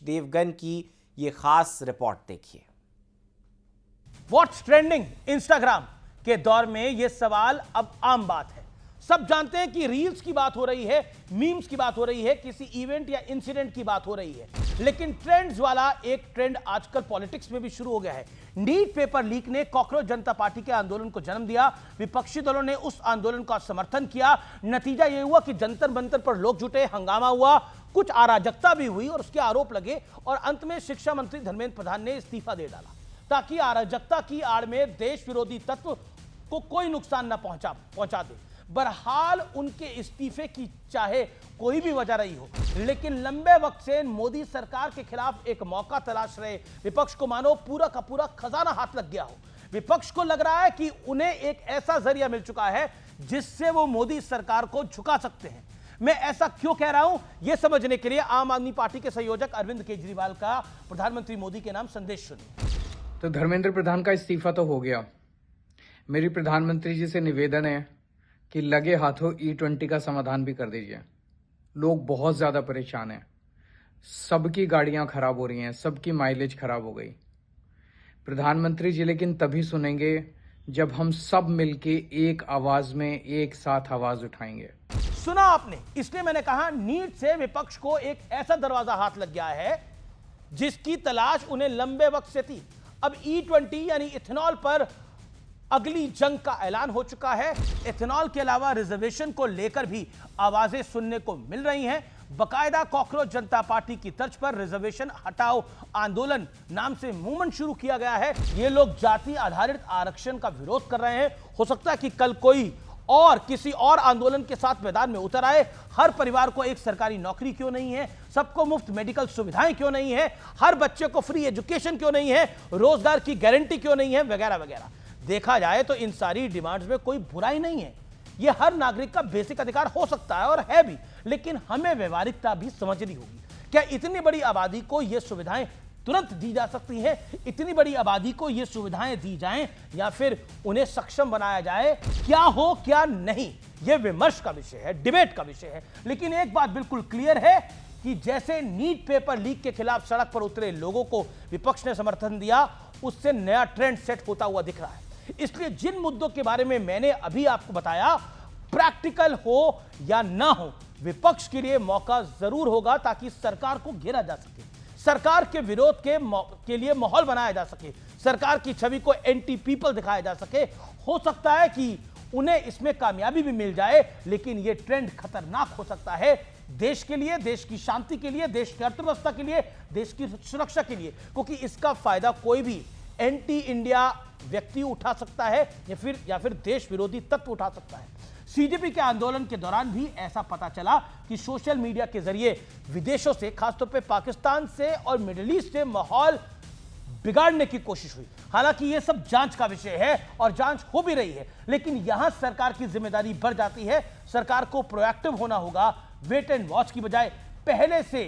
देवगन की ये खास रिपोर्ट देखिए। व्हाट्स ट्रेंडिंग इंस्टाग्राम के दौर में यह सवाल अब आम बात है। सब जानते हैं कि रील्स की बात हो रही है, मीम्स की बात हो रही है, किसी इवेंट या इंसिडेंट की बात हो रही है, लेकिन ट्रेंड्स वाला एक ट्रेंड आजकल पॉलिटिक्स में भी शुरू हो गया है। नीट पेपर लीक ने कॉकरोच जनता पार्टी के आंदोलन को जन्म दिया। विपक्षी दलों ने उस आंदोलन का समर्थन किया। नतीजा यह हुआ कि जंतर मंतर पर लोग जुटे, हंगामा हुआ, कुछ अराजकता भी हुई और उसके आरोप लगे और अंत में शिक्षा मंत्री धर्मेंद्र प्रधान ने इस्तीफा दे डाला ताकि अराजकता की आड़ में देश विरोधी तत्व को कोई नुकसान न पहुंचा दे। बहरहाल उनके इस्तीफे की चाहे कोई भी वजह रही हो, लेकिन लंबे वक्त से मोदी सरकार के खिलाफ एक मौका तलाश रहे विपक्ष को मानो पूरा का पूरा खजाना हाथ लग गया हो। विपक्ष को लग रहा है कि उन्हें एक ऐसा जरिया मिल चुका है जिससे वो मोदी सरकार को झुका सकते हैं। मैं ऐसा क्यों कह रहा हूं, यह समझने के लिए आम आदमी पार्टी के संयोजक अरविंद केजरीवाल का प्रधानमंत्री मोदी के नाम संदेश सुनिए। तो धर्मेंद्र प्रधान का इस्तीफा तो हो गया। मेरी प्रधानमंत्री जी से निवेदन है कि लगे हाथों E20 का समाधान भी कर दीजिए। लोग बहुत ज्यादा परेशान हैं, सबकी गाड़ियां खराब हो रही हैं, सबकी माइलेज खराब हो गई। प्रधानमंत्री जी लेकिन तभी सुनेंगे जब हम सब मिलके एक आवाज में एक साथ आवाज उठाएंगे। सुना आपने, इसलिए मैंने कहा नीट से विपक्ष को एक ऐसा दरवाजा हाथ लग गया है जिसकी तलाश उन्हें लंबे वक्त से थी। अब E20 यानी इथेनॉल पर अगली जंग का ऐलान हो चुका है। इथेनॉल के अलावा रिजर्वेशन को लेकर भी आवाजें सुनने को मिल रही हैं। बकायदा कॉकरोच जनता पार्टी की तर्ज पर रिजर्वेशन हटाओ आंदोलन नाम से मूवमेंट शुरू किया गया है। ये लोग जाति आधारित आरक्षण का विरोध कर रहे हैं। हो सकता है कि कल कोई और किसी और आंदोलन के साथ मैदान में उतर आए। हर परिवार को एक सरकारी नौकरी क्यों नहीं है, सबको मुफ्त मेडिकल सुविधाएं क्यों नहीं है, हर बच्चे को फ्री एजुकेशन क्यों नहीं है, रोजगार की गारंटी क्यों नहीं है, वगैरह वगैरह। देखा जाए तो इन सारी डिमांड्स में कोई बुराई नहीं है। यह हर नागरिक का बेसिक अधिकार हो सकता है और है भी, लेकिन हमें व्यवहारिकता भी समझनी होगी। क्या इतनी बड़ी आबादी को यह सुविधाएं तुरंत दी जा सकती है? इतनी बड़ी आबादी को यह सुविधाएं दी जाएं या फिर उन्हें सक्षम बनाया जाए? क्या हो क्या नहीं, यह विमर्श का विषय है, डिबेट का विषय है। लेकिन एक बात बिल्कुल क्लियर है कि जैसे नीट पेपर लीक के खिलाफ सड़क पर उतरे लोगों को विपक्ष ने समर्थन दिया, उससे नया ट्रेंड सेट होता हुआ दिख रहा है। इसलिए जिन मुद्दों के बारे में मैंने अभी आपको बताया, प्रैक्टिकल हो या ना हो, विपक्ष के लिए मौका जरूर होगा ताकि सरकार को घेरा जा सके, सरकार के विरोध के लिए माहौल बनाया जा सके, सरकार की छवि को एंटी पीपल दिखाया जा सके। हो सकता है कि उन्हें इसमें कामयाबी भी मिल जाए, लेकिन यह ट्रेंड खतरनाक हो सकता है देश के लिए, देश की शांति के लिए, देश की अर्थव्यवस्था के लिए, देश की सुरक्षा के लिए, क्योंकि इसका फायदा कोई भी एंटी इंडिया व्यक्ति उठा सकता है या फिर देश विरोधी तत्व उठा सकता है। सीजेपी के आंदोलन के दौरान भी ऐसा पता चला कि सोशल मीडिया के जरिए विदेशों से, खासतौर पे पाकिस्तान से और मिडिल ईस्ट से माहौल बिगाड़ने की कोशिश हुई। हालांकि यह सब जांच का विषय है और जांच हो भी रही है, लेकिन यहां सरकार की जिम्मेदारी बढ़ जाती है। सरकार को प्रोएक्टिव होना होगा, वेट एंड वॉच की बजाय पहले से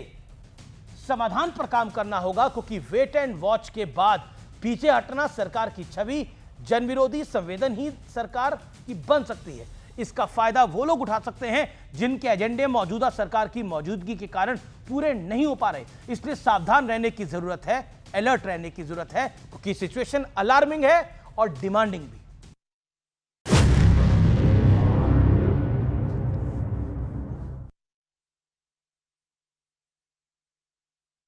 समाधान पर काम करना होगा, क्योंकि वेट एंड वॉच के बाद पीछे हटना सरकार की छवि जन विरोधी, संवेदनहीन सरकार की बन सकती है। इसका फायदा वो लोग उठा सकते हैं जिनके एजेंडे मौजूदा सरकार की मौजूदगी के कारण पूरे नहीं हो पा रहे। इसलिए सावधान रहने की जरूरत है, अलर्ट रहने की जरूरत है, क्योंकि सिचुएशन अलार्मिंग है और डिमांडिंग भी।